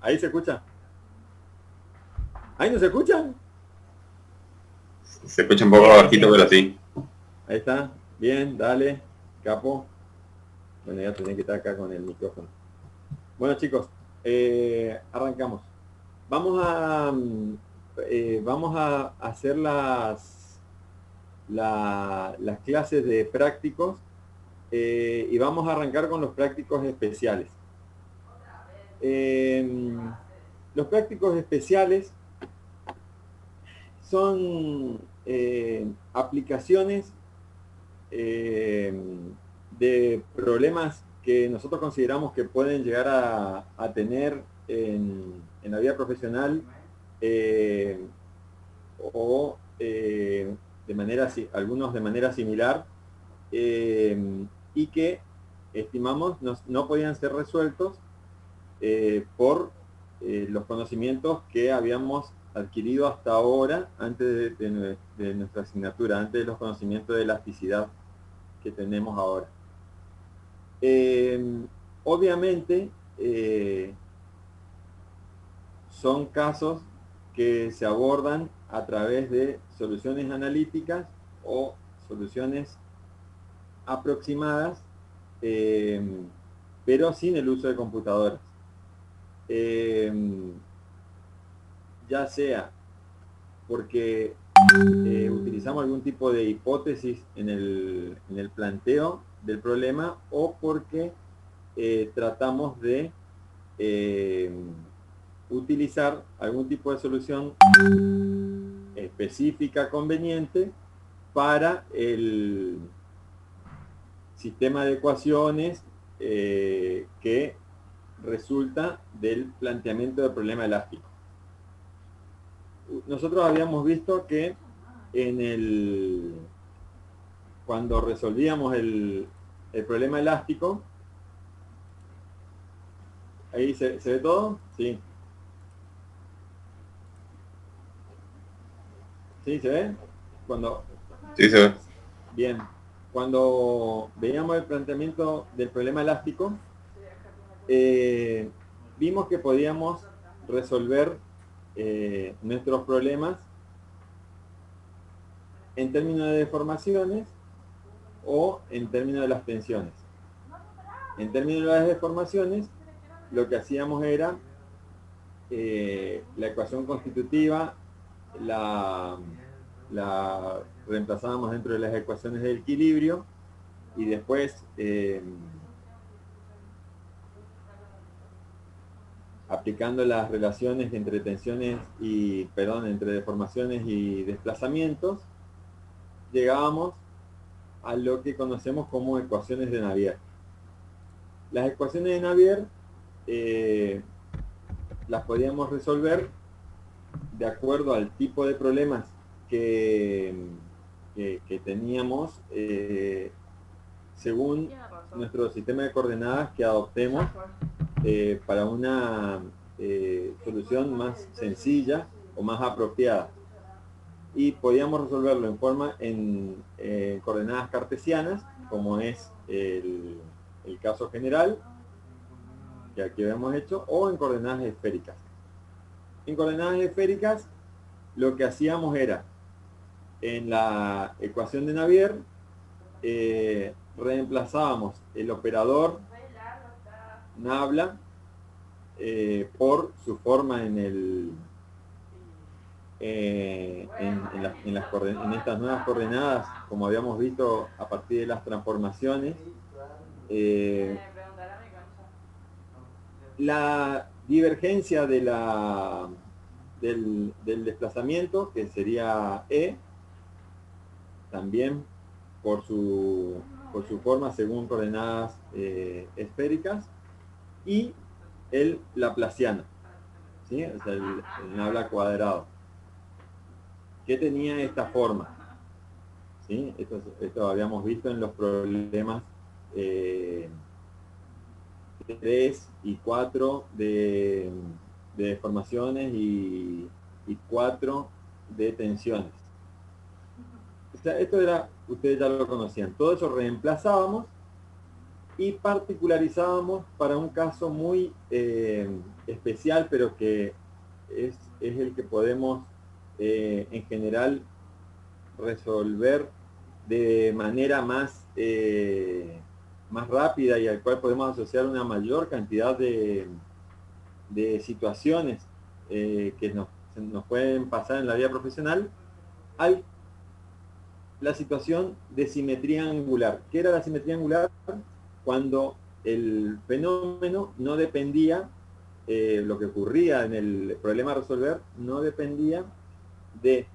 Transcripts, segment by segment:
¿Ahí se escucha? ¿Ahí no se escuchan? Se escucha un poco bajito, pero sí. Ahí está. Bien, dale, capo. Bueno, ya tenía que estar acá con el micrófono. Bueno, chicos, arrancamos. Vamos a hacer las clases de prácticos y vamos a arrancar con los prácticos especiales. Los prácticos especiales son aplicaciones eh, de problemas que nosotros consideramos que pueden llegar a tener en la vida profesional eh, o algunos de manera similar y que estimamos no podían ser resueltos por los conocimientos que habíamos adquirido hasta ahora, antes de nuestra asignatura, antes de los conocimientos de elasticidad que tenemos ahora. Obviamente, son casos que se abordan a través de soluciones analíticas o soluciones aproximadas, eh, pero sin el uso de computadoras. Ya sea porque utilizamos algún tipo de hipótesis en el planteo del problema o porque tratamos de eh, utilizar algún tipo de solución específica conveniente para el sistema de ecuaciones que resulta del planteamiento del problema elástico. Nosotros habíamos visto que cuando resolvíamos el problema elástico, ahí se ve todo, sí, sí, se ve, cuando, Sí, se ve. bien, cuando veíamos el planteamiento del problema elástico, eh, vimos que podíamos resolver nuestros problemas en términos de deformaciones o en términos de las tensiones. En términos de las deformaciones, lo que hacíamos era la ecuación constitutiva la, la reemplazábamos dentro de las ecuaciones de equilibrio y después aplicando las relaciones entre tensiones y, perdón, entre deformaciones y desplazamientos, llegábamos a lo que conocemos como ecuaciones de Navier. Las ecuaciones de Navier las podíamos resolver de acuerdo al tipo de problemas que teníamos según nuestro sistema de coordenadas que adoptemos para una solución más sencilla o más apropiada. Y podíamos resolverlo en coordenadas cartesianas, como es el caso general, que aquí habíamos hecho, o en coordenadas esféricas. En coordenadas esféricas, lo que hacíamos era, en la ecuación de Navier, reemplazábamos el operador nabla por su forma en estas nuevas coordenadas, como habíamos visto a partir de las transformaciones. Eh, la divergencia del desplazamiento, que sería E, también por su forma según coordenadas esféricas, y el laplaciano, ¿sí? O sea, el nabla cuadrado, que tenía esta forma, ¿sí? Esto habíamos visto en los problemas 3 y 4 de deformaciones y 4 de tensiones. O sea, esto era, ustedes ya lo conocían, todo eso reemplazábamos y particularizábamos para un caso muy especial, pero que es el que podemos en general resolver de manera más rápida y al cual podemos asociar una mayor cantidad de situaciones que nos pueden pasar en la vida profesional, hay la situación de simetría angular. ¿Qué era la simetría angular? Cuando el fenómeno no dependía, lo que ocurría en el problema a resolver, no dependía de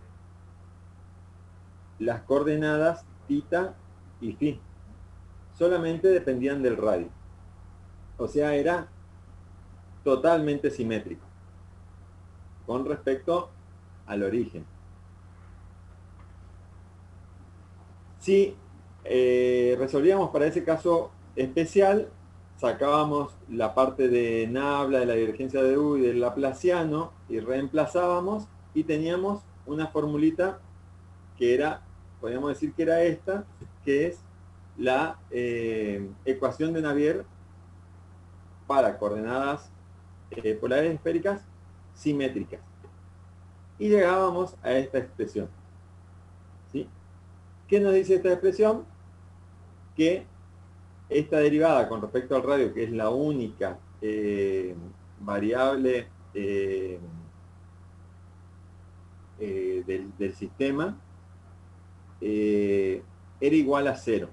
las coordenadas θ y φ. Solamente dependían del radio. O sea, era totalmente simétrico con respecto al origen. Si resolvíamos para ese caso especial, sacábamos la parte de Nabla, de la divergencia de U y del laplaciano y reemplazábamos y teníamos una formulita que era, podríamos decir que era esta, que es la ecuación de Navier para coordenadas polares esféricas simétricas. Y llegábamos a esta expresión. ¿Sí? ¿Qué nos dice esta expresión? Que esta derivada con respecto al radio, que es la única variable del sistema, era igual a 0.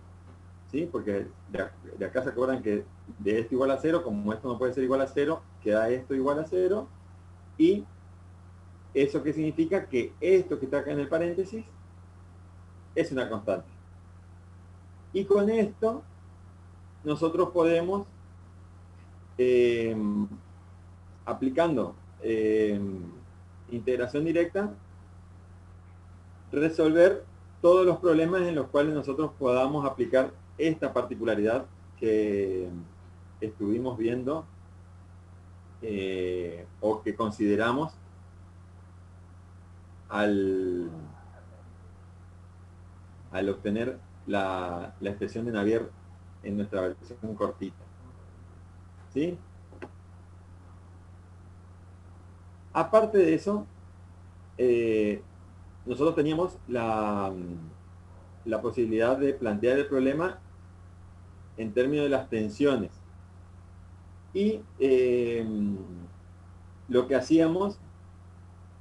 ¿Sí? Porque de acá se acuerdan que de esto igual a 0, como esto no puede ser igual a 0, queda esto igual a 0. Y eso que significa que esto que está acá en el paréntesis es una constante. Y con esto nosotros podemos, aplicando integración directa, resolver todos los problemas en los cuales nosotros podamos aplicar esta particularidad que estuvimos viendo o que consideramos al obtener la expresión de Navier en nuestra versión cortita. ¿Sí? Aparte de eso, nosotros teníamos la posibilidad de plantear el problema en términos de las tensiones. Y lo que hacíamos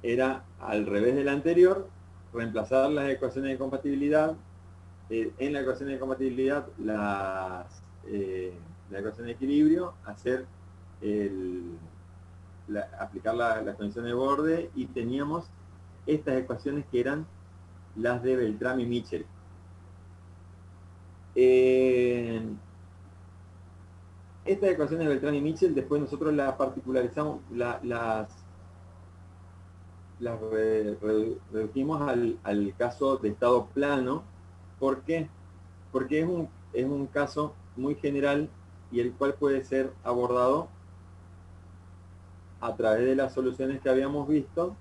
era, al revés del anterior, reemplazar las ecuaciones de compatibilidad. En la ecuación de compatibilidad, la ecuación de equilibrio, hacer aplicar las condiciones de borde, y teníamos estas ecuaciones que eran las de Beltrami y Mitchell. Estas ecuaciones de Beltrami y Mitchell después nosotros las particularizamos, las redujimos al caso de estado plano. ¿Por qué? Porque es un caso muy general y el cual puede ser abordado a través de las soluciones que habíamos visto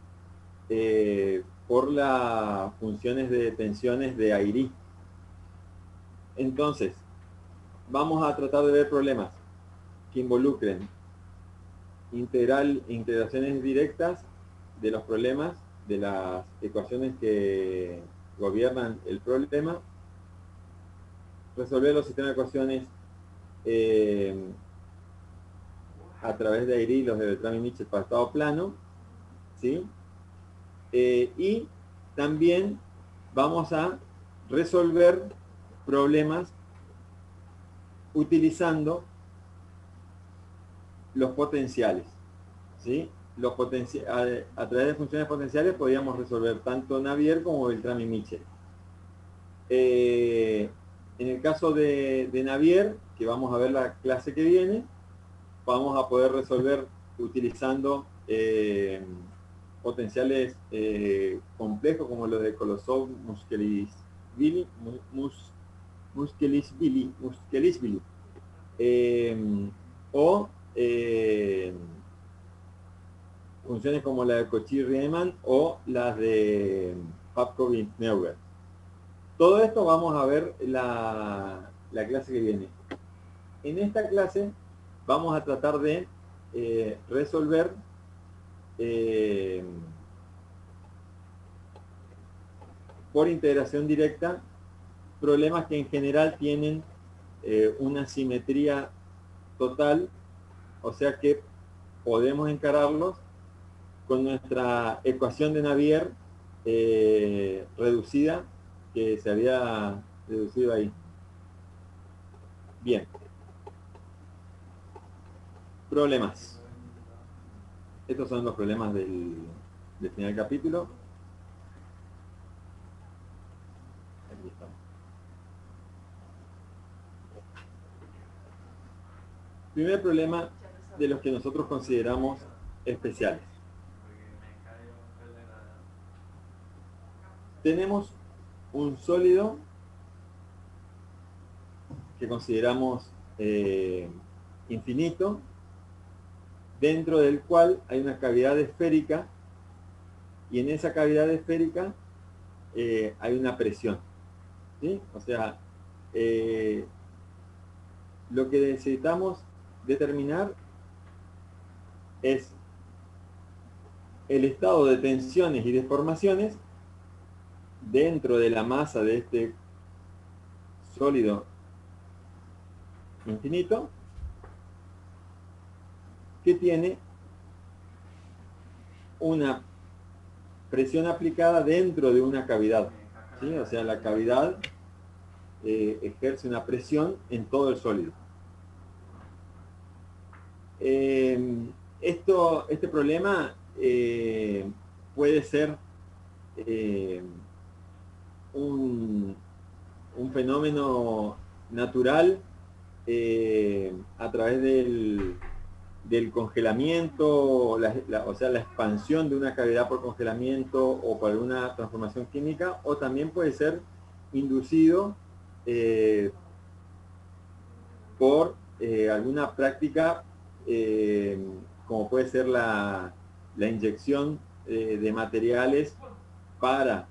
por las funciones de tensiones de Airy. Entonces, vamos a tratar de ver problemas que involucren integraciones directas de los problemas, de las ecuaciones que gobiernan el problema, resolver los sistemas de ecuaciones a través de Airy, los de Beltrami y Mitchell para estado plano, ¿sí? Y también vamos a resolver problemas utilizando los potenciales, ¿sí? A través de funciones potenciales podíamos resolver tanto Navier como Beltrami y Mitchell. En el caso de Navier, que vamos a ver la clase que viene, vamos a poder resolver utilizando potenciales complejos como los de Kolosov, Muskelisvili, o funciones como la de Cauchy-Riemann o las de Popkovich-Neuber. Todo esto vamos a ver la clase que viene. En esta clase vamos a tratar de resolver por integración directa problemas que en general tienen una simetría total, o sea que podemos encararlos con nuestra ecuación de Navier reducida, que se había reducido ahí. Bien. Problemas. Estos son los problemas del final del capítulo. Aquí estamos. Primer problema de los que nosotros consideramos especiales. Tenemos un sólido que consideramos infinito, dentro del cual hay una cavidad esférica, y en esa cavidad esférica hay una presión, ¿sí? O sea, lo que necesitamos determinar es el estado de tensiones y deformaciones dentro de la masa de este sólido infinito, que tiene una presión aplicada dentro de una cavidad, ¿sí? O sea, la cavidad ejerce una presión en todo el sólido. Este problema puede ser un fenómeno natural a través del congelamiento, o sea, la expansión de una cavidad por congelamiento o por alguna transformación química, o también puede ser inducido por alguna práctica, como puede ser la inyección de materiales para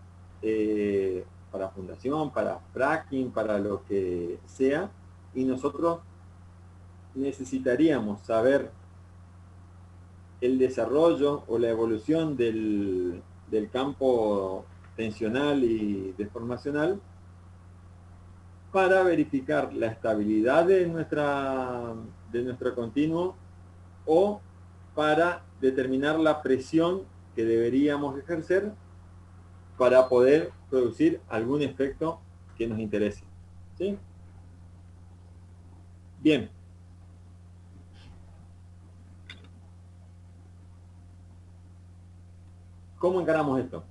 fundación, para fracking, para lo que sea, y nosotros necesitaríamos saber el desarrollo o la evolución del campo tensional y deformacional para verificar la estabilidad de nuestro continuo, o para determinar la presión que deberíamos ejercer para poder producir algún efecto que nos interese, ¿sí? Bien. ¿Cómo encaramos esto?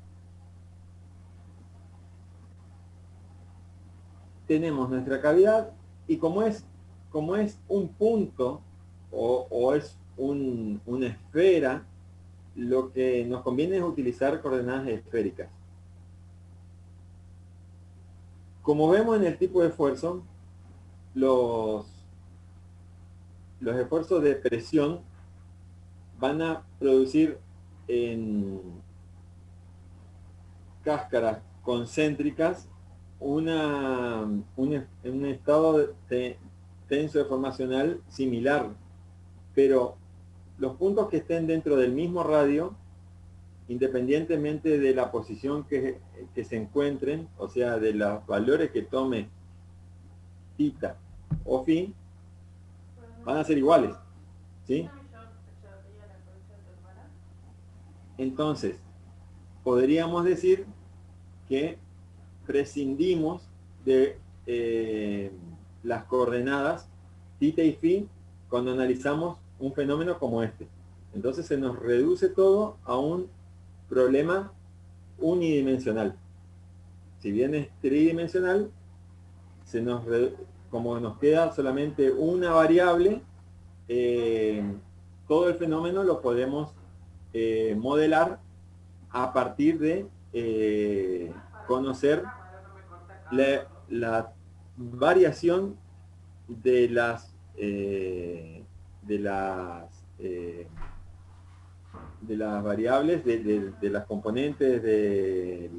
Tenemos nuestra cavidad, y como es un punto o es una esfera, lo que nos conviene es utilizar coordenadas esféricas. Como vemos en el tipo de esfuerzo, los esfuerzos de presión van a producir en cáscaras concéntricas un estado tenso deformacional similar, pero los puntos que estén dentro del mismo radio, independientemente de la posición que se encuentren, o sea, de los valores que tome θ o φ, van a ser iguales, ¿sí? Entonces, podríamos decir que prescindimos de las coordenadas θ y φ cuando analizamos un fenómeno como este. Entonces se nos reduce todo a un problema unidimensional. Si bien es tridimensional, como nos queda solamente una variable, todo el fenómeno lo podemos modelar a partir de conocer la variación de las variables de las componentes de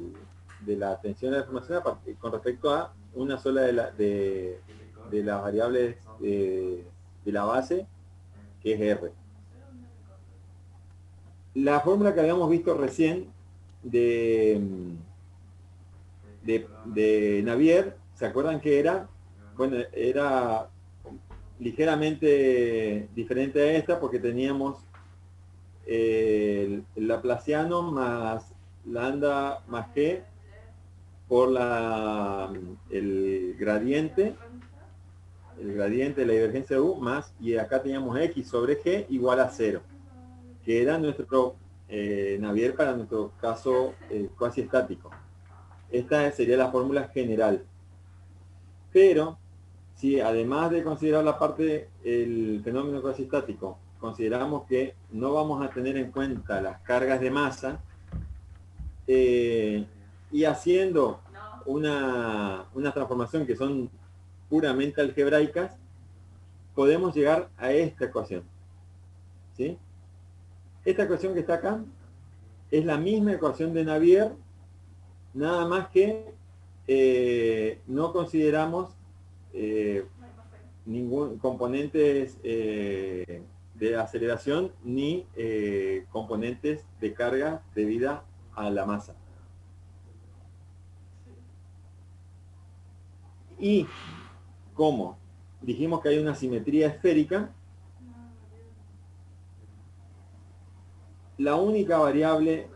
la tensión de la deformación con respecto a una sola de las variables de la base, que es R. La fórmula que habíamos visto recién de Navier, ¿se acuerdan que era? Bueno, era ligeramente diferente a esta porque teníamos el laplaciano más lambda más g por el gradiente de la divergencia de U más, y acá teníamos x sobre g igual a 0, que era nuestro Navier para nuestro caso cuasi estático. Esta sería la fórmula general. Pero, si además de considerar la parte del fenómeno cuasi estático, consideramos que no vamos a tener en cuenta las cargas de masa, y haciendo una transformación que son puramente algebraicas, podemos llegar a esta ecuación. ¿Sí? Esta ecuación que está acá es la misma ecuación de Navier, nada más que no consideramos ningún componentes de aceleración ni componentes de carga debida a la masa. Y como dijimos que hay una simetría esférica, la única variable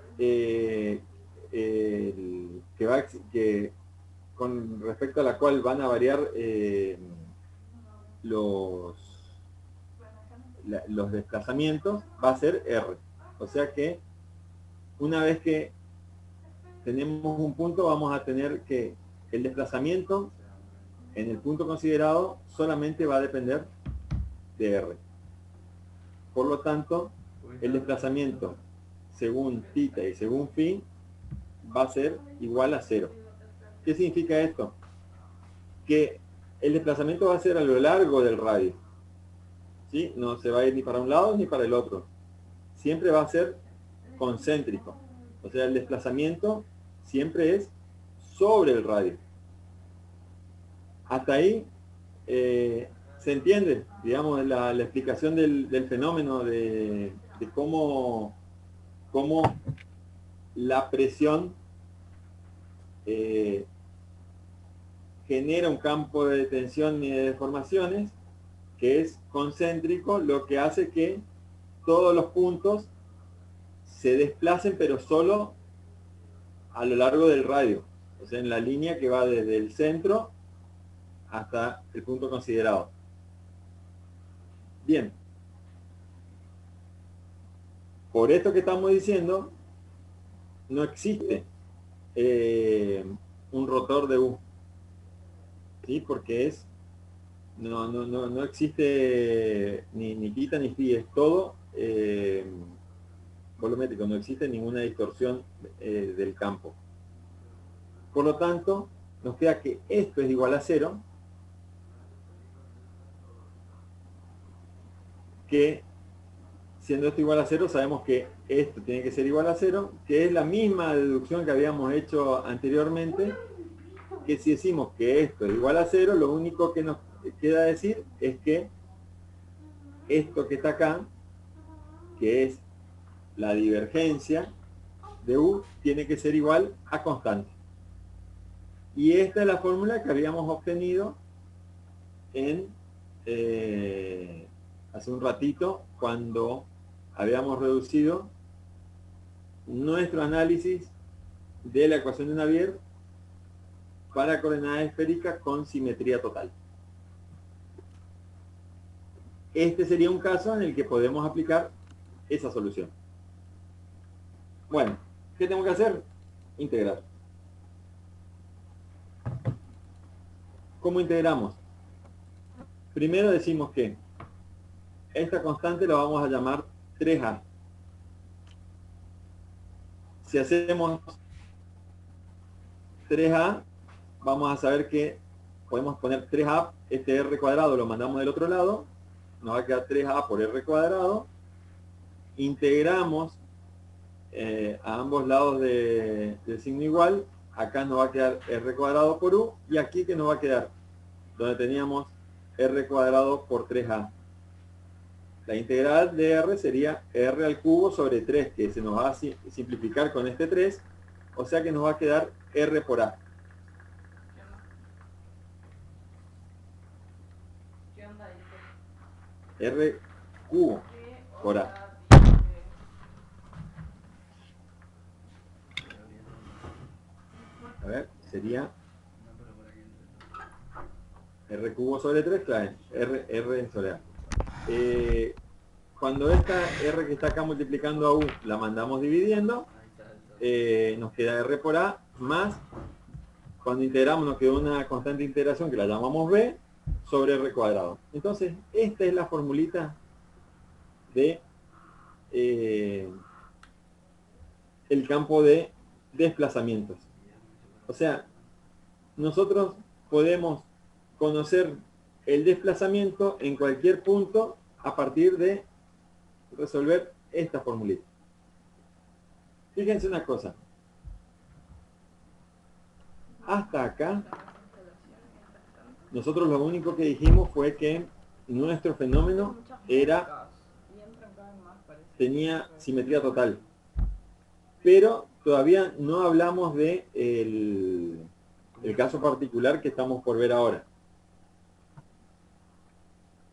con respecto a la cual van a variar los desplazamientos va a ser R. O sea que una vez que tenemos un punto, vamos a tener que el desplazamiento en el punto considerado solamente va a depender de R. Por lo tanto, el desplazamiento según θ y según φ va a ser igual a 0. ¿Qué significa esto? Que el desplazamiento va a ser a lo largo del radio. ¿Sí? No se va a ir ni para un lado ni para el otro. Siempre va a ser concéntrico. O sea, el desplazamiento siempre es sobre el radio. Hasta ahí se entiende, digamos, la explicación del fenómeno de cómo la presión genera un campo de tensión y de deformaciones que es concéntrico, lo que hace que todos los puntos se desplacen, pero solo a lo largo del radio, o sea, en la línea que va desde el centro hasta el punto considerado. Bien. Por esto que estamos diciendo, no existe un rotor de U. ¿Sí? Porque no existe ni θ ni φ, es todo volumétrico, no existe ninguna distorsión del campo. Por lo tanto, nos queda que esto es igual a 0, que siendo esto igual a 0, sabemos que esto tiene que ser igual a 0, que es la misma deducción que habíamos hecho anteriormente, que si decimos que esto es igual a 0, lo único que nos queda decir es que esto que está acá, que es la divergencia de U, tiene que ser igual a constante. Y esta es la fórmula que habíamos obtenido en hace un ratito, cuando habíamos reducido nuestro análisis de la ecuación de Navier para coordenadas esféricas con simetría total. Este sería un caso en el que podemos aplicar esa solución. Bueno, ¿qué tengo que hacer? Integrar. ¿Cómo integramos? Primero decimos que esta constante la vamos a llamar 3A. Si hacemos 3A, vamos a saber que podemos poner 3A, este R cuadrado lo mandamos del otro lado, nos va a quedar 3A por R cuadrado, integramos a ambos lados del signo igual, acá nos va a quedar R cuadrado por U, y aquí que nos va a quedar, donde teníamos R cuadrado por 3A. La integral de R sería R al cubo sobre 3, que se nos va a simplificar con este 3, o sea que nos va a quedar R por A. ¿Qué onda dice? R cubo por A. A ver, sería R cubo sobre 3, claro, R sobre A. Cuando esta R que está acá multiplicando a U la mandamos dividiendo, nos queda R por A más, cuando integramos nos quedó una constante de integración que la llamamos B sobre R cuadrado. Entonces, esta es la formulita de el campo de desplazamientos. O sea, nosotros podemos conocer el desplazamiento en cualquier punto a partir de resolver esta formulita. Fíjense una cosa. Hasta acá, nosotros lo único que dijimos fue que nuestro fenómeno tenía simetría total. Pero todavía no hablamos de el caso particular que estamos por ver ahora.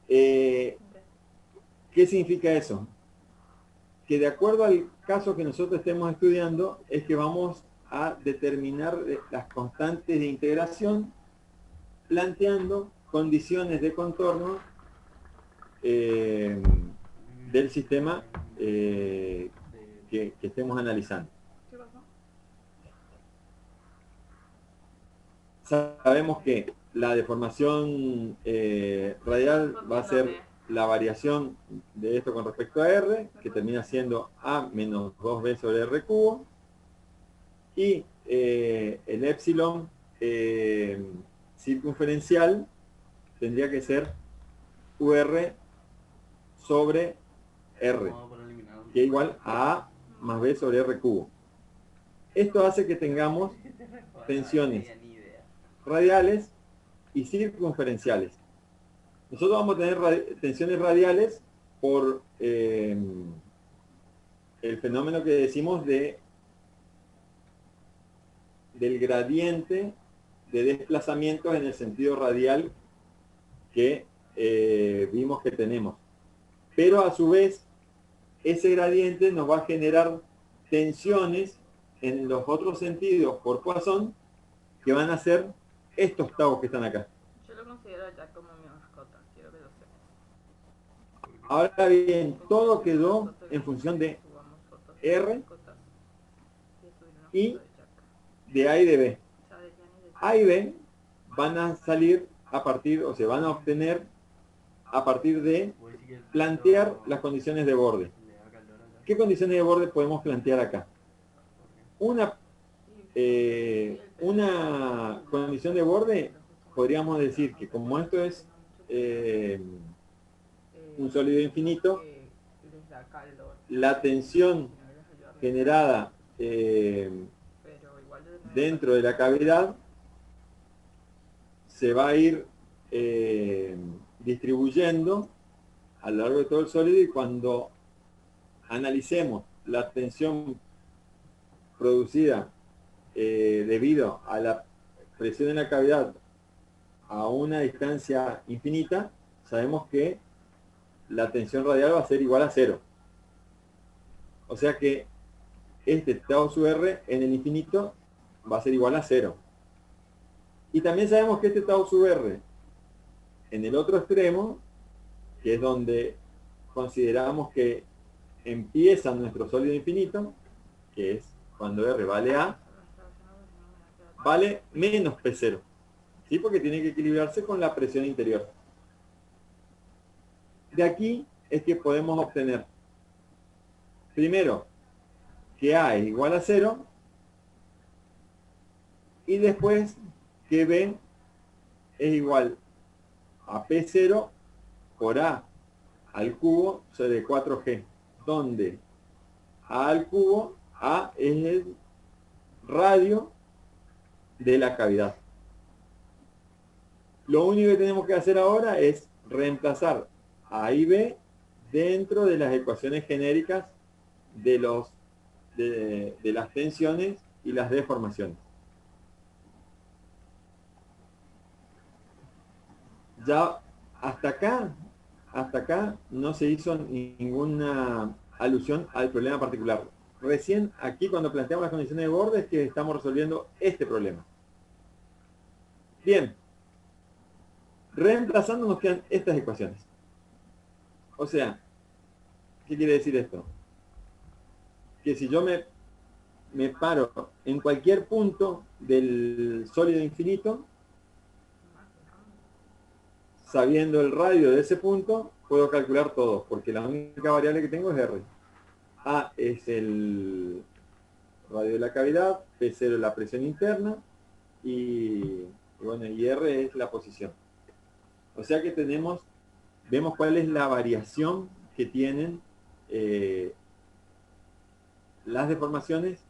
¿Qué significa eso? Que de acuerdo al caso que nosotros estemos estudiando, es que vamos a determinar las constantes de integración planteando condiciones de contorno del sistema que estemos analizando. Sabemos que la deformación radial va a ser la variación de esto con respecto a R, que termina siendo A menos 2B sobre R cubo, y el épsilon circunferencial tendría que ser UR sobre R, que es igual a A más B sobre R cubo. Esto hace que tengamos tensiones radiales y circunferenciales. Nosotros vamos a tener tensiones radiales por el fenómeno que decimos del gradiente de desplazamientos en el sentido radial que vimos que tenemos. Pero a su vez, ese gradiente nos va a generar tensiones en los otros sentidos por Poisson que van a ser estos tabos que están acá. Yo lo considero ya como mi mascota, quiero que lo sepas. Ahora bien, todo quedó en función de R y de A y de B. A y B van a salir a partir, o se van a obtener a partir de plantear las condiciones de borde. ¿Qué condiciones de borde podemos plantear acá? Una condición de borde, podríamos decir que como esto es un sólido infinito, la tensión generada dentro de la cavidad se va a ir distribuyendo a lo largo de todo el sólido, y cuando analicemos la tensión producida debido a la presión en la cavidad a una distancia infinita, sabemos que la tensión radial va a ser igual a 0. O sea que este tau sub R en el infinito va a ser igual a 0. Y también sabemos que este tau sub R en el otro extremo, que es donde consideramos que empieza nuestro sólido infinito, que es cuando R vale A, vale menos P0. ¿Sí? Porque tiene que equilibrarse con la presión interior. De aquí es que podemos obtener, primero, que A es igual a 0, y después que B es igual a P0 por A al cubo sobre 4G, donde A al cubo, A es el radio de la cavidad. Lo único que tenemos que hacer ahora es reemplazar A y B dentro de las ecuaciones genéricas de, de las tensiones y las deformaciones. Ya hasta acá no se hizo ninguna alusión al problema particular. Recién aquí cuando planteamos las condiciones de borde es que estamos resolviendo este problema. Bien, reemplazando nos quedan estas ecuaciones. O sea, ¿qué quiere decir esto? Que si yo me paro en cualquier punto del sólido infinito, sabiendo el radio de ese punto, puedo calcular todo, porque la única variable que tengo es R. A es el radio de la cavidad, P0 es la presión interna bueno, y R es la posición. O sea que vemos cuál es la variación que tienen las deformaciones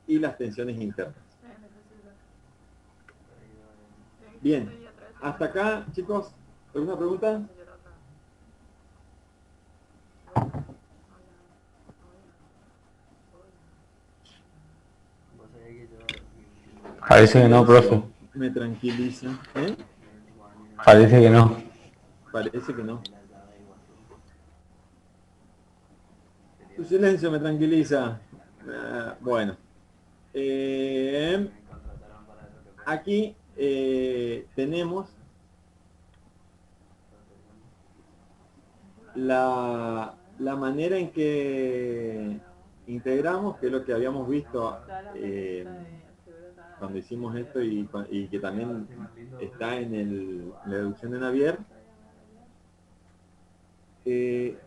y las tensiones internas. Bien, hasta acá, chicos, ¿alguna pregunta? Parece que no, profe. Me tranquiliza. ¿Eh? Parece que no. Parece que no. Tu silencio me tranquiliza. Bueno. Aquí tenemos la manera en que integramos, que es lo que habíamos visto cuando hicimos esto y que también está en la deducción de Navier. Y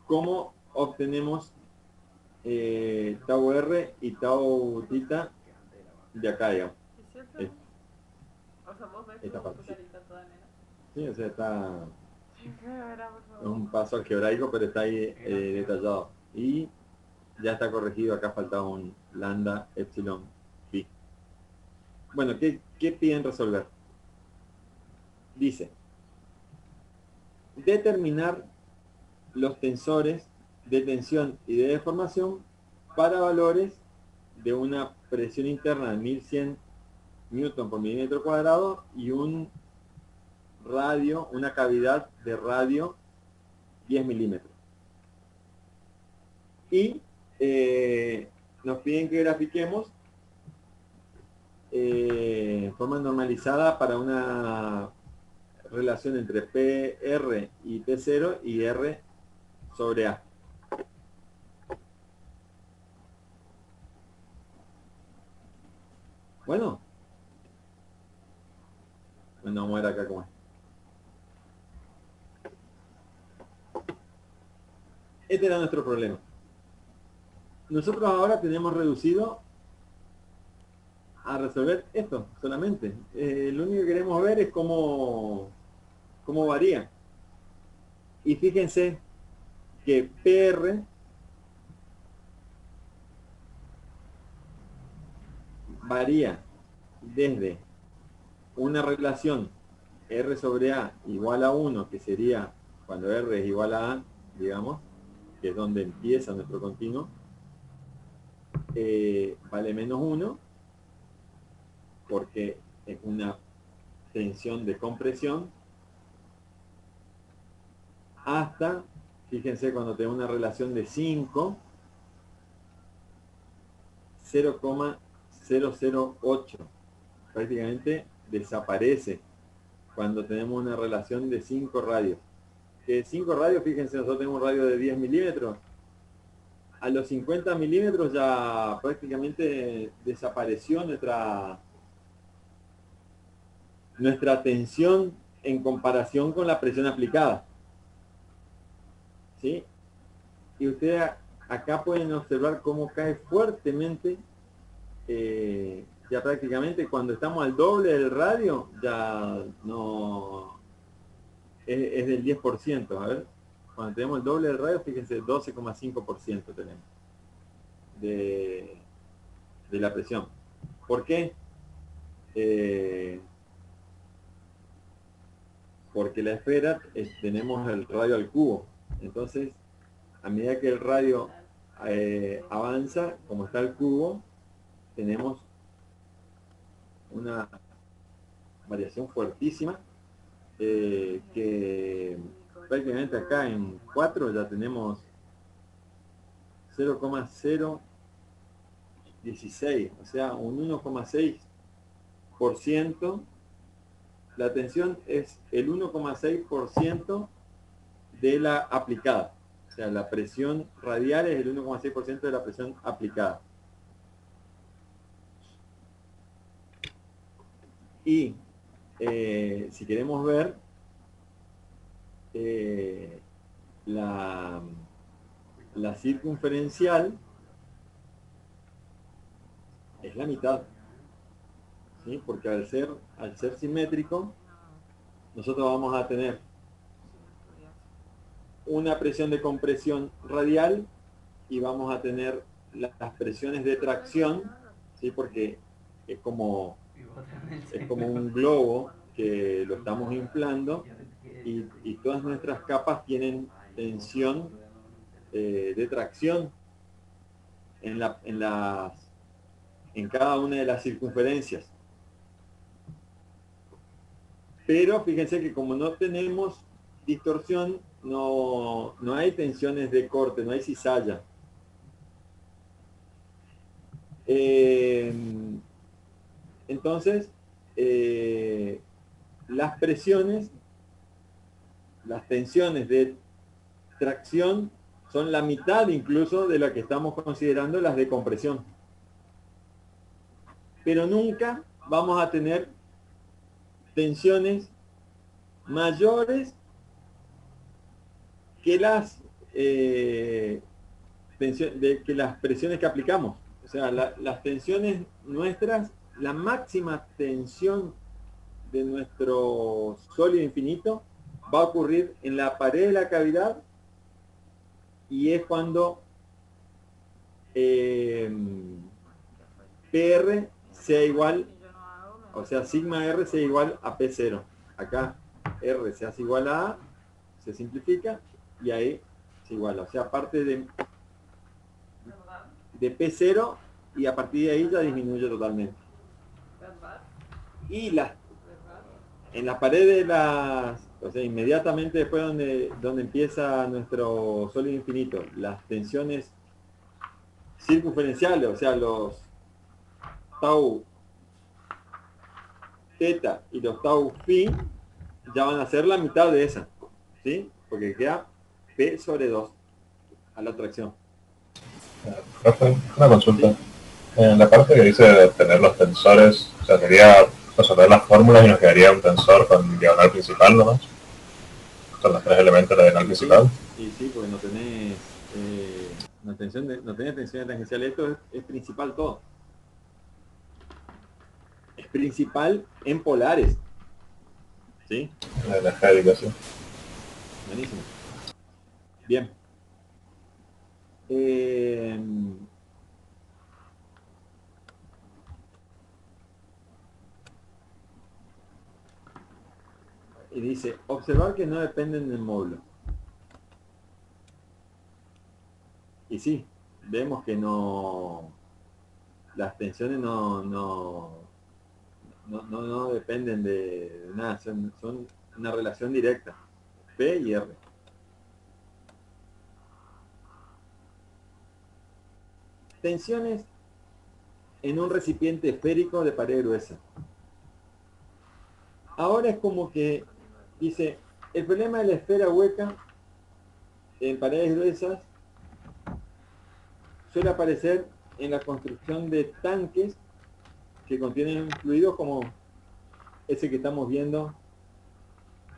cómo obtenemos tau R y tau theta de acá, digamos. O sea, vos ves Esta tu parte. carita toda nena. Sí, o sea, está... Sí, era, por favor. Es un paso algebraico, pero está ahí detallado. Y ya está corregido, acá faltaba un lambda epsilon phi. Bueno, ¿qué piden resolver? Dice, determinar los tensores de tensión y de deformación para valores de una presión interna de 1100 newton por milímetro cuadrado y un radio, una cavidad de radio 10 milímetros. Y nos piden que grafiquemos en forma normalizada para una relación entre PR y P0 y R sobre A. Bueno, vamos a ver acá cómo es. Este era nuestro problema. Nosotros ahora tenemos reducido a resolver esto solamente. Lo único que queremos ver es cómo varía. Y fíjense que PR varía desde una relación R sobre A igual a 1, que sería cuando R es igual a A, digamos, que es donde empieza nuestro continuo, vale menos 1, porque es una tensión de compresión, hasta, fíjense, cuando tengo una relación de 5, 0,008. Prácticamente desaparece cuando tenemos una relación de 5 radios. Que 5 radios, fíjense, nosotros tenemos un radio de 10 milímetros. A los 50 milímetros ya prácticamente desapareció nuestra tensión en comparación con la presión aplicada. ¿Sí? Y ustedes acá pueden observar cómo cae fuertemente, ya prácticamente cuando estamos al doble del radio, ya no es del 10%. A ver, cuando tenemos el doble del radio, fíjense, 12,5% tenemos de la presión. ¿Por qué? Porque la esfera tenemos el radio al cubo. Entonces, a medida que el radio avanza, como está el cubo, tenemos una variación fuertísima que prácticamente acá en 4 ya tenemos 0,016, o sea, un 1,6%. La tensión es el 1,6% de la aplicada. O sea, la presión radial es el 1,6% de la presión aplicada. Y si queremos ver la circunferencial, es la mitad, ¿sí? Porque al ser simétrico, nosotros vamos a tener una presión de compresión radial y vamos a tener las presiones de tracción, ¿sí? Porque es como un globo que lo estamos inflando y todas nuestras capas tienen tensión de tracción en cada una de las circunferencias. Pero fíjense que como no tenemos distorsión, no hay tensiones de corte, no hay cizalla. Entonces, las presiones, las tensiones de tracción son la mitad incluso de lo que estamos considerando las de compresión. Pero nunca vamos a tener tensiones mayores que las presiones que aplicamos. O sea, las tensiones nuestras, la máxima tensión de nuestro sólido infinito va a ocurrir en la pared de la cavidad y es cuando PR sea igual, o sea, sigma R sea igual a P0. Acá R se hace igual a A, se simplifica, y ahí se iguala. O sea, parte de P0 y a partir de ahí ya disminuye totalmente. Y en la pared de o sea, inmediatamente después donde empieza nuestro sólido infinito, las tensiones circunferenciales, o sea, los tau teta y los tau phi, ya van a ser la mitad de esa, ¿sí? Porque queda P sobre 2 a la tracción. Profe, una consulta. En la parte que dice de obtener los tensores, o sea, sería resolver las fórmulas y nos quedaría un tensor con diagonal principal nomás. Son los tres elementos de la diagonal principal. Y sí, porque no tenés tensión tangencial. Esto es principal todo. Es principal en polares. ¿Sí? La energética, sí. Buenísimo. Bien. Y dice, observar que no dependen del módulo. Y sí, vemos que las tensiones no dependen de nada, son una relación directa, P y R. Tensiones en un recipiente esférico de pared gruesa. Ahora es como que dice, el problema de la esfera hueca en paredes gruesas suele aparecer en la construcción de tanques que contienen fluidos como ese que estamos viendo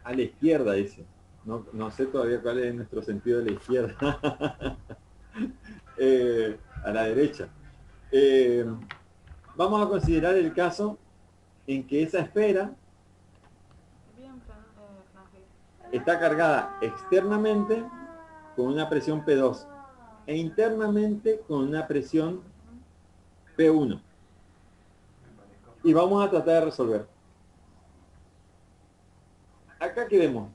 a la izquierda, dice. No sé todavía cuál es nuestro sentido de la izquierda. A la derecha. Vamos a considerar el caso en que esa esfera está cargada externamente con una presión P2 e internamente con una presión P1. Y vamos a tratar de resolver. Acá que vemos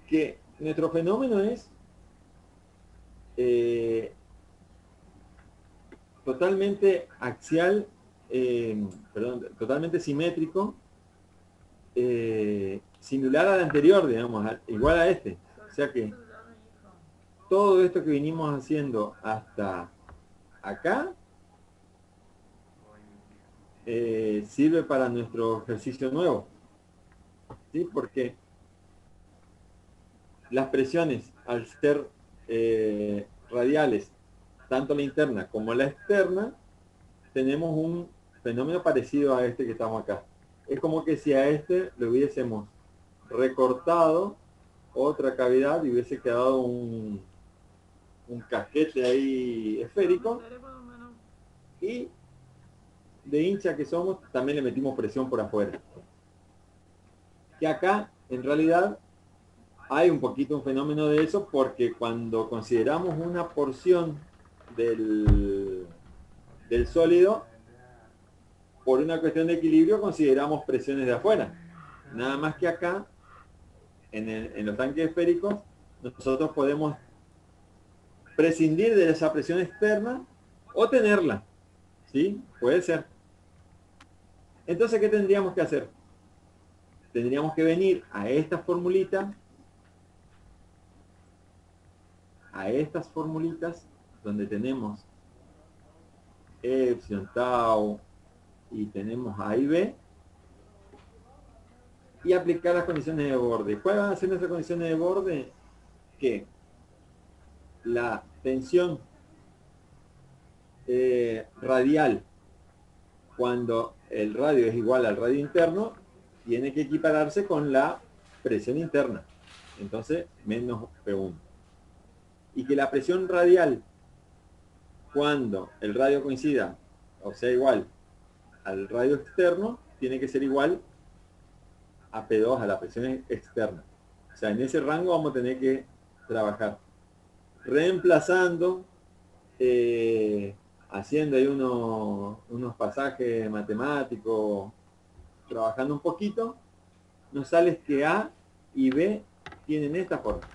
que nuestro fenómeno es totalmente axial, totalmente simétrico, similar al anterior, digamos, igual a este. O sea que todo esto que vinimos haciendo hasta acá sirve para nuestro ejercicio nuevo, ¿sí? Porque las presiones, al ser radiales, tanto la interna como la externa, tenemos un fenómeno parecido a este que estamos acá. Es como que si a este le hubiésemos recortado otra cavidad y hubiese quedado un casquete ahí esférico, y de hincha que somos también le metimos presión por afuera. Que acá en realidad hay un poquito un fenómeno de eso, porque cuando consideramos una porción del sólido, por una cuestión de equilibrio consideramos presiones de afuera. Nada más que acá, en los tanques esféricos, nosotros podemos prescindir de esa presión externa o tenerla, ¿sí? Puede ser. Entonces, ¿qué tendríamos que hacer? Tendríamos que venir a esta formulita, a estas formulitas, donde tenemos epsilon, tau, y tenemos A y B, y aplicar las condiciones de borde. ¿Cuáles van a ser nuestras condiciones de borde? Que la tensión radial, cuando el radio es igual al radio interno, tiene que equipararse con la presión interna. Entonces, menos P1. Y que la presión radial, cuando el radio coincida, o sea, igual al radio externo, tiene que ser igual a P2, a la presión externa. O sea, en ese rango vamos a tener que trabajar. Reemplazando, haciendo ahí unos pasajes matemáticos, trabajando un poquito, nos sale que A y B tienen esta forma.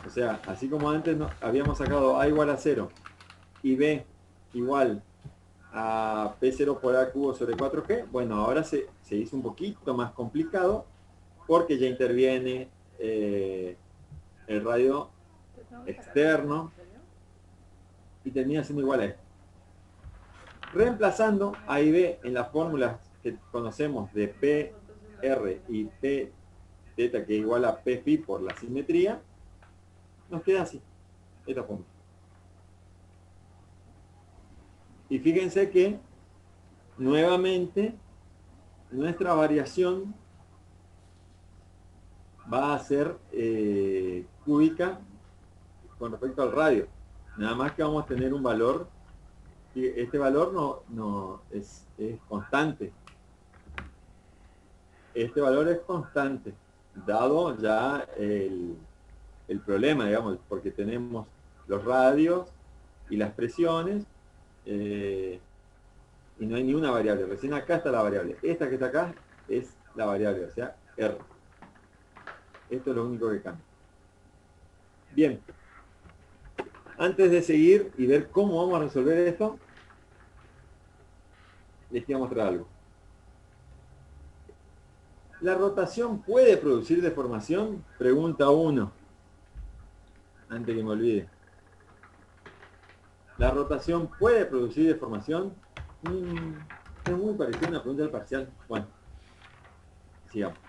O sea, así como antes habíamos sacado A igual a 0 y B igual a P0 por A cubo sobre 4G, bueno, ahora se hizo un poquito más complicado porque ya interviene el radio externo y termina siendo igual a esto. Reemplazando A y B en las fórmulas que conocemos de PR y P θ, que es igual a P phi por la simetría, nos queda así, esta fórmula. Y fíjense que nuevamente nuestra variación va a ser cúbica con respecto al radio. Nada más que vamos a tener un valor, y este valor no es constante. Este valor es constante, dado ya el problema, digamos, porque tenemos los radios y las presiones, y no hay ni una variable. Recién acá está la variable. Esta que está acá es la variable, o sea, R. Esto es lo único que cambia. Bien. Antes de seguir y ver cómo vamos a resolver esto, les quiero mostrar algo. ¿La rotación puede producir deformación? Pregunta 1. Antes que me olvide. ¿La rotación puede producir deformación? Es muy parecida a una pregunta del parcial. Bueno, sigamos.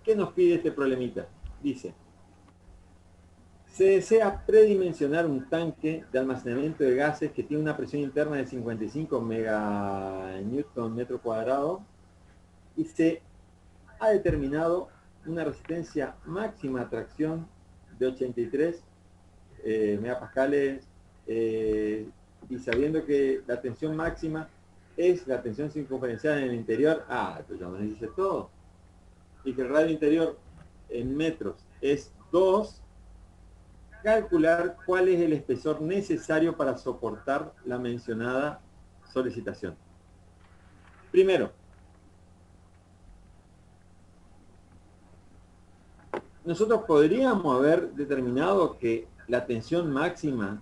¿Qué nos pide este problemita? Dice, se desea predimensionar un tanque de almacenamiento de gases que tiene una presión interna de 55 meganewton metro cuadrado y se ha determinado una resistencia máxima a tracción de 83 megapascales, y sabiendo que la tensión máxima es la tensión circunferencial en el interior, pues ya nos dice todo, y que el radio interior en metros es 2, calcular cuál es el espesor necesario para soportar la mencionada solicitación. Primero, nosotros podríamos haber determinado que la tensión máxima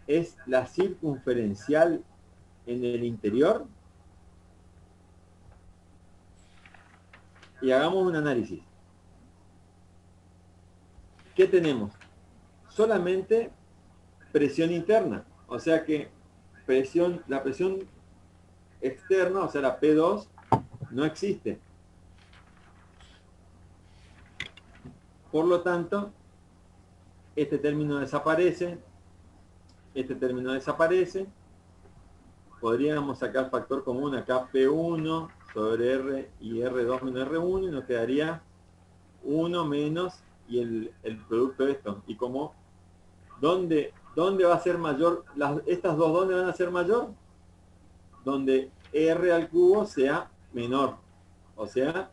es la circunferencial en el interior. Y hagamos un análisis. ¿Qué tenemos? Solamente presión interna. O sea que la presión externa, o sea la P2, no existe. Por lo tanto, este término desaparece. Este término desaparece. Podríamos sacar factor común acá P1 sobre R y R2 menos R1 y nos quedaría 1 menos y el producto de esto. Y como, ¿dónde va a ser mayor? Estas dos, ¿dónde van a ser mayor? Donde R al cubo sea menor. O sea,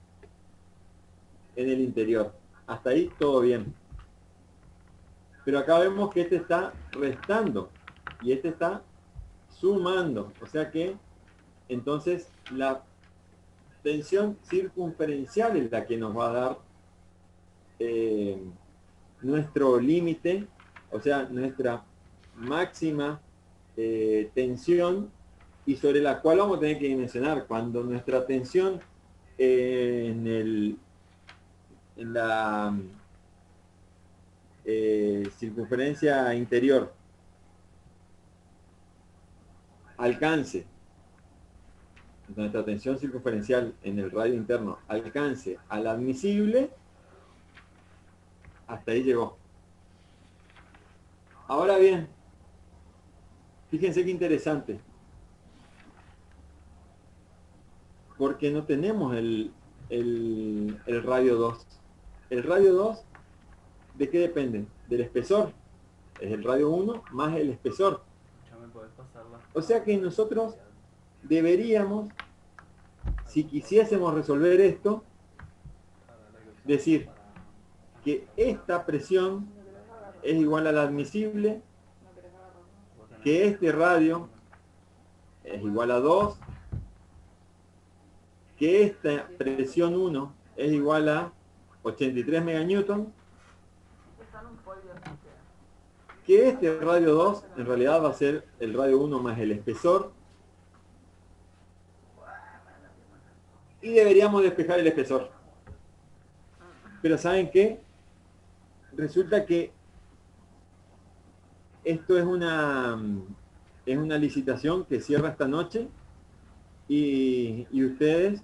en el interior. Hasta ahí todo bien. Pero acá vemos que este está restando y este está sumando. O sea que, entonces, la tensión circunferencial es la que nos va a dar nuestro límite, o sea, nuestra máxima tensión, y sobre la cual vamos a tener que dimensionar. Cuando nuestra tensión en la circunferencia interior alcance, nuestra tensión circunferencial en el radio interno alcance al admisible, hasta ahí llegó. Ahora bien, fíjense qué interesante, porque no tenemos el radio 2. El radio 2, ¿de qué depende? Del espesor. Es el radio 1 más el espesor. O sea que nosotros deberíamos, si quisiésemos resolver esto, decir que esta presión es igual a la admisible, que este radio es igual a 2, que esta presión 1 es igual a 83 meganewton, que este radio 2 en realidad va a ser el radio 1 más el espesor, y deberíamos despejar el espesor. Pero ¿saben qué? Resulta que esto es una licitación que cierra esta noche y ustedes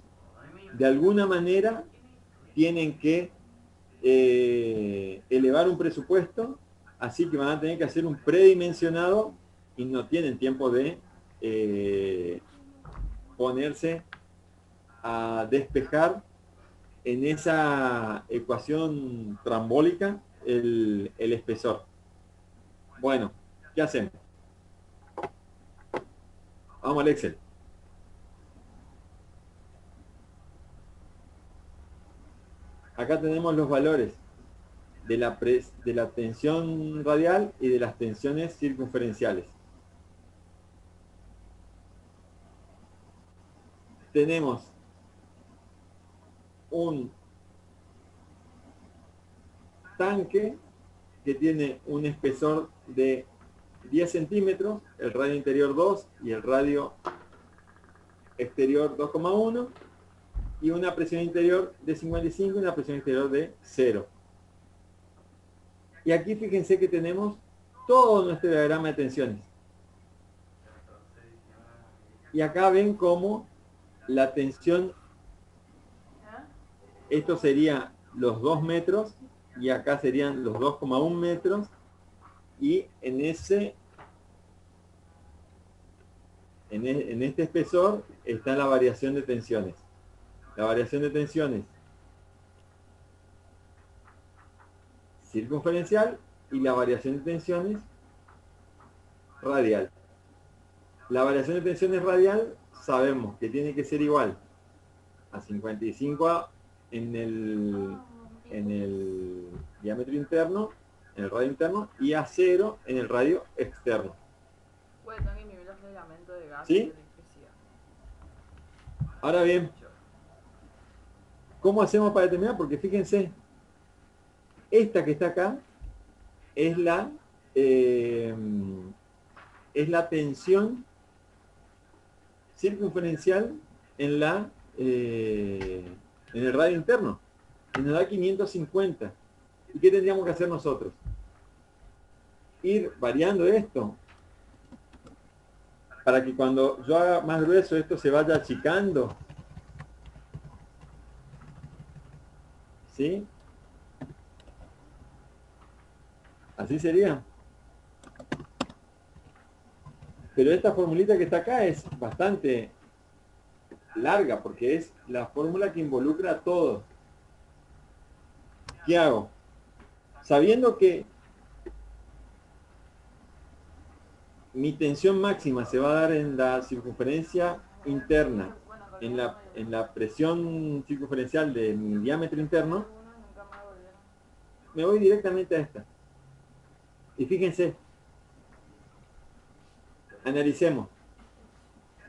de alguna manera tienen que elevar un presupuesto, así que van a tener que hacer un predimensionado y no tienen tiempo de ponerse a despejar en esa ecuación trambólica el espesor. Bueno, ¿qué hacemos? Vamos al Excel. Acá tenemos los valores de la tensión radial y de las tensiones circunferenciales. Tenemos un tanque que tiene un espesor de 10 centímetros, el radio interior 2 y el radio exterior 2,1, y una presión interior de 55 y una presión exterior de 0. Y aquí fíjense que tenemos todo nuestro diagrama de tensiones. Y acá ven cómo la tensión, esto sería los 2 metros y acá serían los 2,1 metros, y en este espesor está la variación de tensiones. La variación de tensiones circunferencial y la variación de tensiones radial. La variación de tensiones radial sabemos que tiene que ser igual a 55 en el diámetro interno, en el radio interno, y A0 en el radio externo. Pues tengo que los reglamentos de gas ¿Sí? y de electricidad. Ahora bien, ¿cómo hacemos para determinar? Porque fíjense, esta que está acá es la tensión circunferencial en el radio interno, y nos da 550. ¿Y qué tendríamos que hacer nosotros? Ir variando esto para que cuando yo haga más grueso esto se vaya achicando. ¿Sí? Así sería. Pero esta formulita que está acá es bastante larga porque es la fórmula que involucra a todo. ¿Qué hago? Sabiendo que mi tensión máxima se va a dar en la circunferencia interna, en la presión circunferencial de mi diámetro interno, me voy directamente a esta. Y fíjense, analicemos.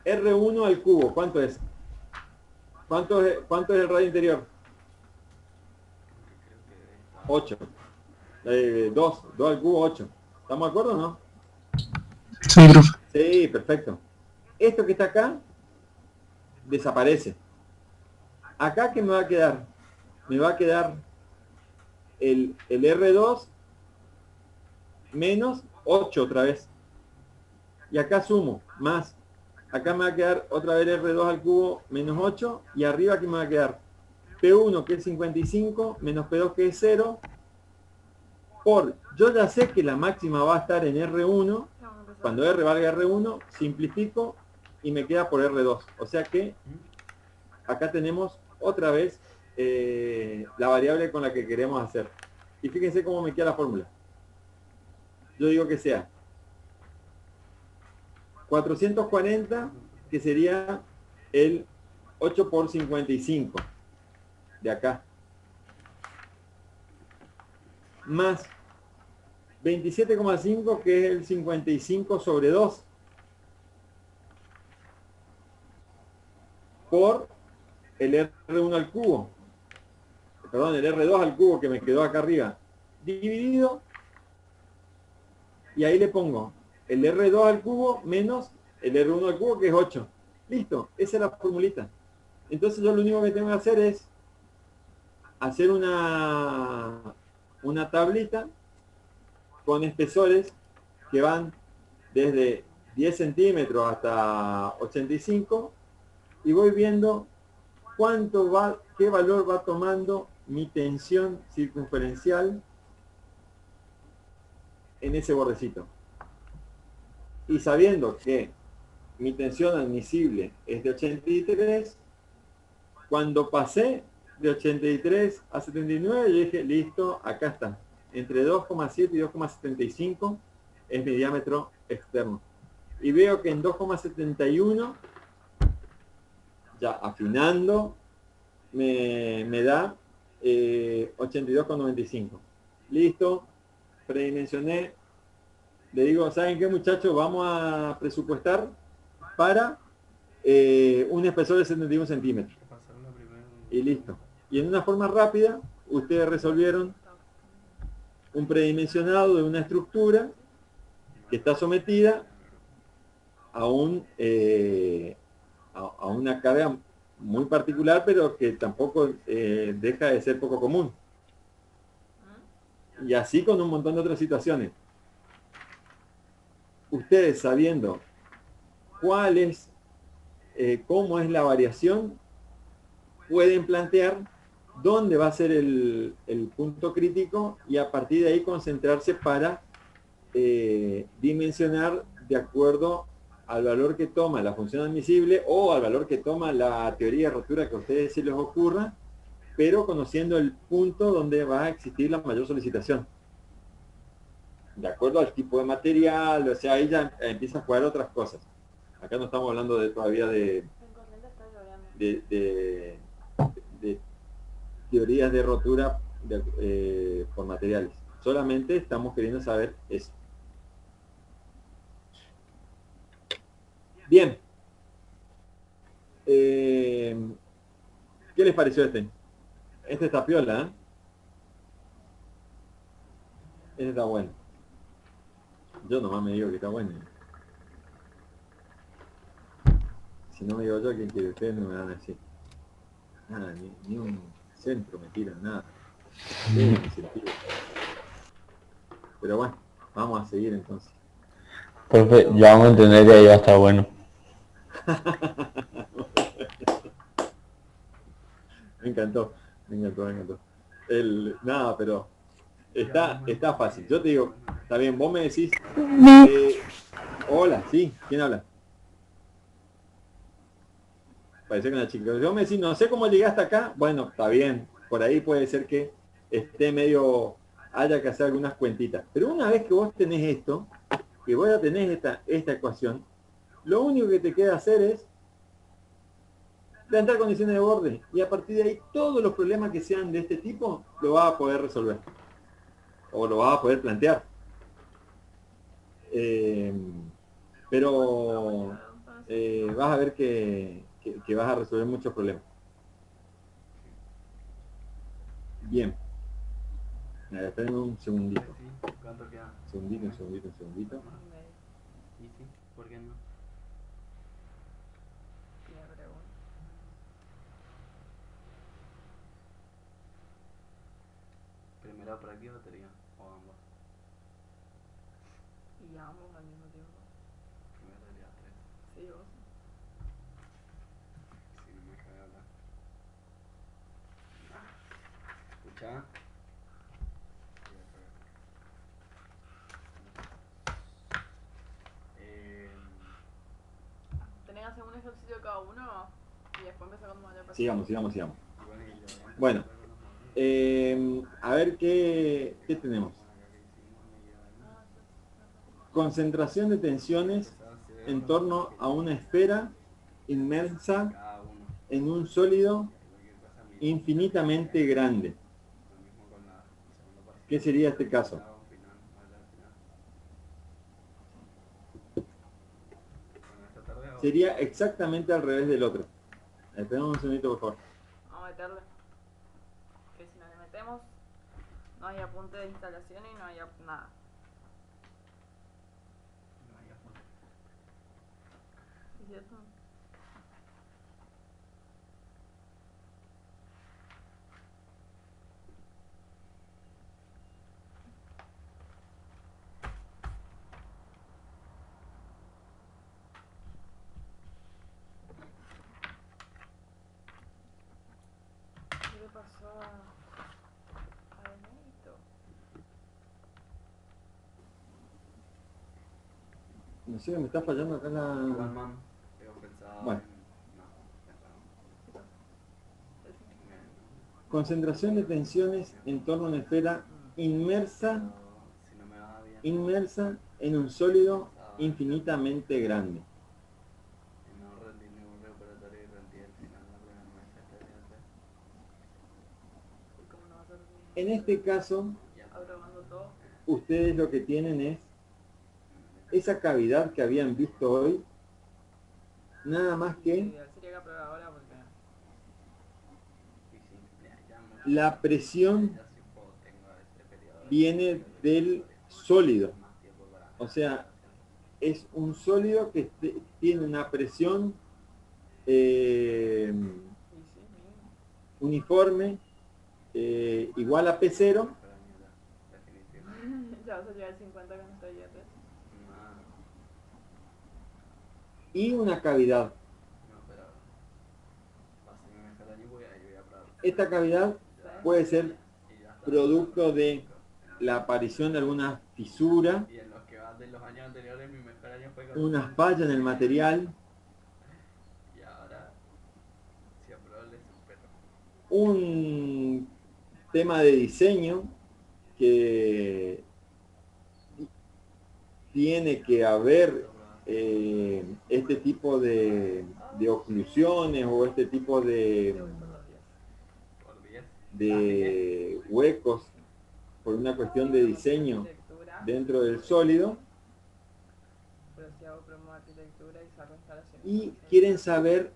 R1 al cubo, ¿cuánto es? ¿Cuánto es el radio interior? 8. 2 al cubo, 8. ¿Estamos de acuerdo o no? Sí, profe. Sí, perfecto. Esto que está acá, desaparece. Acá, ¿qué me va a quedar? Me va a quedar el R2 menos 8 otra vez. Y acá sumo, más. Acá me va a quedar otra vez R2 al cubo menos 8. Y arriba, ¿qué me va a quedar? P1, que es 55, menos P2, que es 0. Por, yo ya sé que la máxima va a estar en R1. Cuando R valga R1, simplifico y me queda por R2. O sea que acá tenemos otra vez la variable con la que queremos hacer. Y fíjense cómo me queda la fórmula. Yo digo que sea 440, que sería el 8 por 55 de acá, más 27,5, que es el 55 sobre 2, por el R1 al cubo, perdón, el R2 al cubo que me quedó acá arriba, dividido, y ahí le pongo el R2 al cubo menos el R1 al cubo, que es 8. Listo, esa es la formulita. Entonces yo lo único que tengo que hacer es hacer una tablita con espesores que van desde 10 centímetros hasta 85, y voy viendo qué valor va tomando mi tensión circunferencial en ese bordecito. Y sabiendo que mi tensión admisible es de 83, cuando pasé de 83 a 79, yo dije, listo, acá está. Entre 2,7 y 2,75 es mi diámetro externo. Y veo que en 2,71, ya afinando, me da 82,95. Listo, predimensioné. Le digo, ¿saben qué, muchachos? Vamos a presupuestar para un espesor de 71 centímetros. Y listo. Y en una forma rápida, ustedes resolvieron un predimensionado de una estructura que está sometida a una carga muy particular, pero que tampoco deja de ser poco común. Y así con un montón de otras situaciones. Ustedes sabiendo cómo es la variación, pueden plantear dónde va a ser el punto crítico, y a partir de ahí concentrarse para dimensionar de acuerdo al valor que toma la función admisible o al valor que toma la teoría de rotura que a ustedes se les ocurra, pero conociendo el punto donde va a existir la mayor solicitación. De acuerdo al tipo de material, o sea, ahí ya empieza a jugar otras cosas. Acá no estamos hablando todavía de teorías de rotura por materiales. Solamente estamos queriendo saber eso. Bien. ¿Qué les pareció este? Este está piola, ¿eh? Este está bueno. Yo nomás me digo que está bueno. Si no me digo yo, ¿quién quiere? Ustedes no me van a decir. Nada, ni un centro me tiran, nada. Tiene sentido. Pero bueno, vamos a seguir entonces. Profe, ya vamos a entender que ahí va a estar bueno. Me encantó. Nada, pero está fácil. Yo te digo, está bien, vos me decís, hola, sí, ¿quién habla? Parece que una chica. Yo me decís, no sé cómo llegaste acá, bueno, está bien, por ahí puede ser que esté medio, haya que hacer algunas cuentitas. Pero una vez que vos tenés esto, que vos ya tenés esta ecuación, lo único que te queda hacer es plantear condiciones de borde, y a partir de ahí todos los problemas que sean de este tipo lo vas a poder resolver o lo vas a poder plantear, pero vas a ver que vas a resolver muchos problemas. Bien, esperen un segundito. ¿Cuánto queda? Un segundito. Y medio. ¿Y sí? ¿Por qué no? Primera pregunta. ¿Primera por aquí batería? ¿O ambas? Y ambos al mismo tiempo. Primera sería 3. Sí, vos. Si no me caga hablar. ¿Escucha? Tenés que hacer un ejercicio cada uno y después empezar con mayor Sigamos. Bueno, Bueno, a ver qué tenemos. Concentración de tensiones en torno a una esfera inmersa cada uno. en un sólido Cualquier cosa, infinitamente grande. lo mismo con la segunda parte. ¿Qué sería este caso? Final, más al final. Bueno, esta tarde o... Sería exactamente al revés del otro. Esperamos un segundito, por favor. Vamos a meterle. Que si no le metemos, no hay apunte de instalación y no hay nada. No hay apunte. ¿Es cierto? ¿Qué le pasó a Benedito? No sé, me está fallando acá la... Man, yo pensaba Bueno. en... No, ya está. Concentración de tensiones en torno a una esfera inmersa Si no me va bien, inmersa en un sólido infinitamente grande. no rendí ningún reoperatorio y rendí el final de la primera muestra. ¿Y cómo no va a ser En este caso, agrabando todo? ustedes lo que tienen es esa cavidad que habían visto hoy, nada más Lo que ideal sería que apruebe ahora porque Y sí, ya mucho. la presión Ya sí puedo, tengo este periodo. viene del sólido. Más tiempo para... O sea, es un sólido que tiene una presión y sí, mínimo. uniforme igual a P0 Ya vas a llegar al 50 con esta guía 3. y una cavidad. No, pero... Va a ser mi mejor año y voy a probar. Esta cavidad puede ser Y ya está. producto de la aparición de alguna fisura, Y en los que van de los años anteriores, mi mejor año fue con... una falla en el material, Y ahora... Si apruebo le supero. un tema de diseño que tiene que haber este tipo de oclusiones o este tipo de Por 10. de huecos por una cuestión de diseño Arquitectura, dentro del sólido pero si hago promo de arquitectura y saco instalaciones. y quieren saber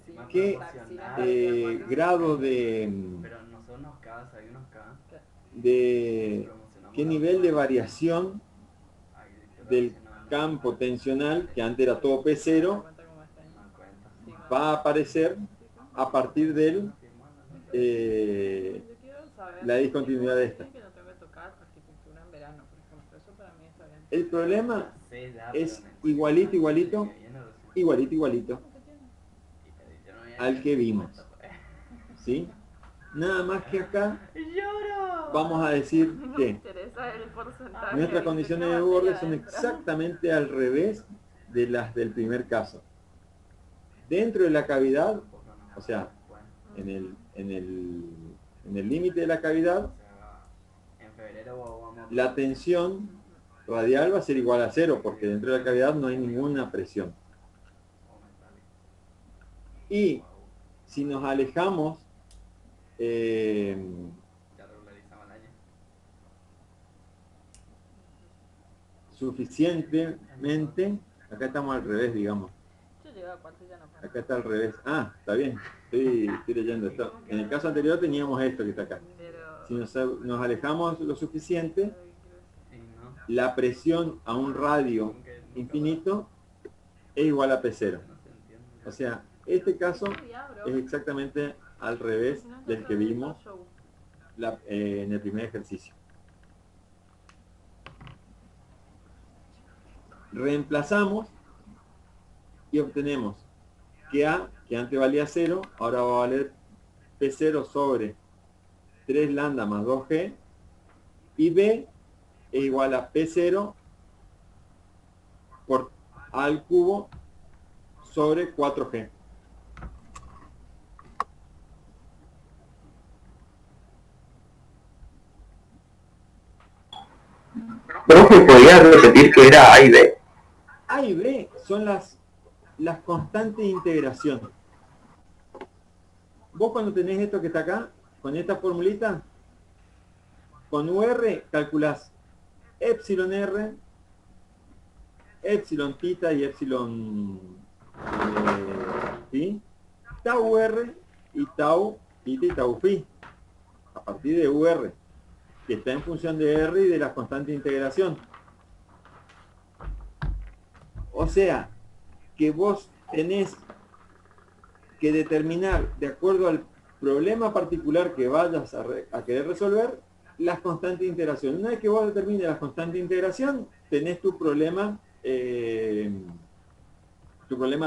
Sí, qué grado de, Pero nosotros nos K, hay unos K. de qué nivel de variación del campo tensional, que antes era todo P0, va a aparecer a partir del la discontinuidad de esta. Que no tengo que tocar arquitectura en verano, por ejemplo. Eso para mí está bien. El problema es igualito al que vimos, ¿sí? Nada más que acá ¡Lloro! vamos a decir No me que interesa el porcentaje. nuestras condiciones de borde son exactamente al revés de las del primer caso. Dentro de la cavidad, o sea, en el límite de la cavidad, En febrero vamos la tensión radial va a ser igual a 0, porque dentro de la cavidad no hay ninguna presión. Y si nos alejamos ya regularizamos el año. suficientemente, acá estamos al revés, digamos. Yo llego a cuarto y ya no paro. Acá está al revés. Ah, está bien. Estoy leyendo esto. En el caso anterior teníamos esto que está acá. Pero... Si nos alejamos lo suficiente, Y no, la presión a un radio infinito es igual a P0. no se entiende. O sea, este caso Y abro. es exactamente al revés Si no, del que entonces vimos show. en el primer ejercicio. Reemplazamos y obtenemos que A, que antes valía 0, ahora va a valer P0 sobre 3 lambda más 2G, y B es igual a P0 por A al cubo sobre 4G. Profe, ¿podría repetir qué era A y B? A y B son las constantes de integración. Vos cuando tenés esto que está acá, con esta formulita, con UR calculás epsilon R, epsilon tita y epsilon phi, tau R y tau tita y tau phi, a partir de UR, que está en función de R y de las constantes de integración. O sea, que vos tenés que determinar, de acuerdo al problema particular que vayas a querer resolver, las constantes de integración. Una vez que vos determines las constantes de integración, tenés tu problema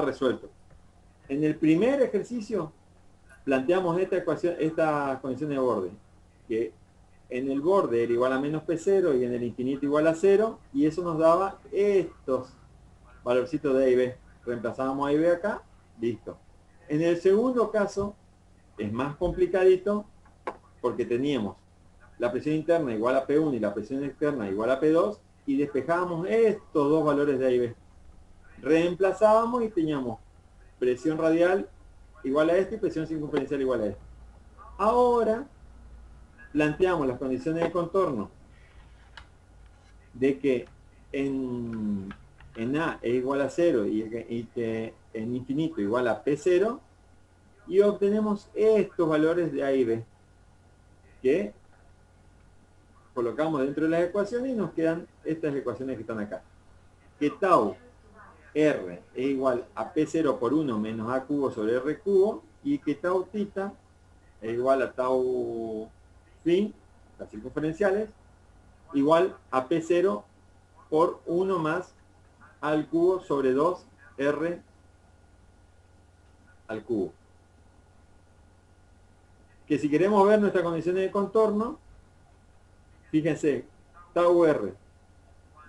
resuelto. En el primer ejercicio planteamos esta ecuación, esta condición de borde, que en el borde era igual a menos P0 y en el infinito igual a 0, y eso nos daba estos valorcitos de A y B. Reemplazábamos A y B acá, listo. En el segundo caso es más complicadito porque teníamos la presión interna igual a P1 y la presión externa igual a P2 y despejábamos estos dos valores de A y B. Reemplazábamos y teníamos presión radial igual a esto y presión circunferencial igual a esto. Ahora planteamos las condiciones de contorno de que en A es igual a 0 y que en infinito igual a P0, y obtenemos estos valores de A y B que colocamos dentro de las ecuaciones y nos quedan estas ecuaciones que están acá. Que tau R es igual a P0 por 1 menos A cubo sobre R cubo, y que tau tita es igual a tau phi, las circunferenciales, igual a P0 por 1 más A al cubo sobre 2 R al cubo. Que si queremos ver nuestras condiciones de contorno, fíjense, tau R,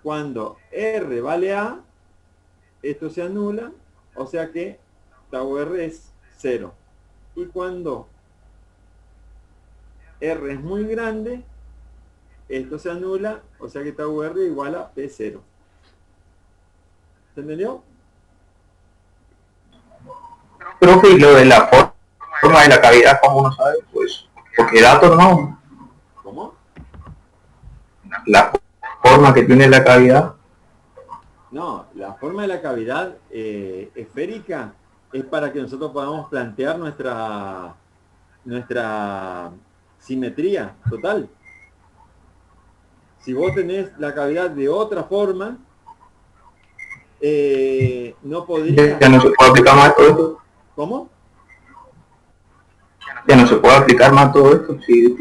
cuando R vale A, esto se anula, o sea que tau R es 0. Y cuando R es muy grande, esto se anula, o sea que tau R igual a P0. ¿Se entendió? Profe, y lo de la forma de la cavidad, como uno sabe, pues, porque datos no, ¿Cómo? la forma que tiene la cavidad. No, la forma de la cavidad esférica es para que nosotros podamos plantear nuestra simetría total. Si vos tenés la cavidad de otra forma, no podrías... Ya no se puede aplicar más todo esto. ¿Cómo? Ya no se puede aplicar más todo esto. Sí,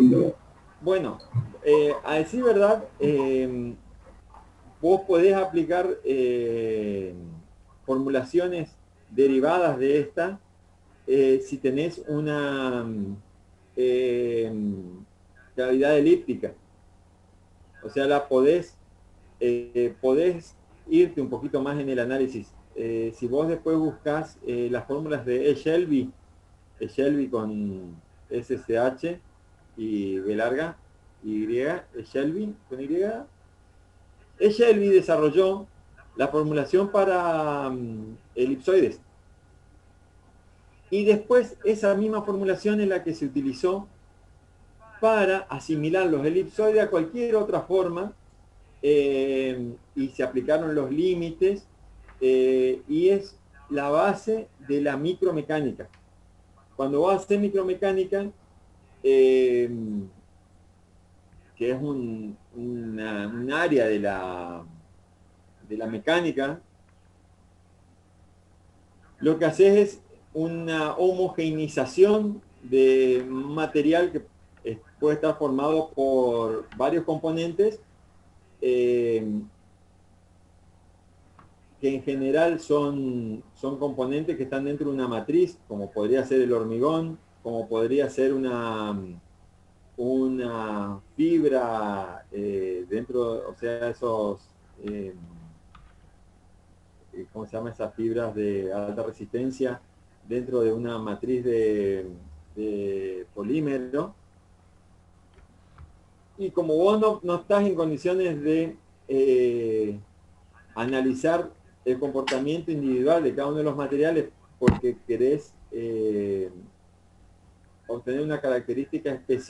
Bueno, a decir verdad, vos podés aplicar formulaciones derivadas de esta si tenés una cavidad elíptica. O sea, la podés irte un poquito más en el análisis. Si vos después buscás las fórmulas de Shelby con SSH y B larga, Y, Shelby con Y, Shelby desarrolló la formulación para elipsoides. Y después esa misma formulación es la que se utilizó para asimilar los elipsoides a cualquier otra forma y se aplicaron los límites y es la base de la micromecánica. Cuando vas a hacer micromecánica, que es un área de la mecánica, lo que haces es una homogeneización de un material que puede estar formado por varios componentes que en general son componentes que están dentro de una matriz, como podría ser el hormigón, como podría ser una fibra dentro, o sea, esos, ¿cómo se llama? Esas fibras de alta resistencia dentro de una matriz de polímero. Y como vos no estás en condiciones de analizar el comportamiento individual de cada uno de los materiales porque querés obtener una característica específica,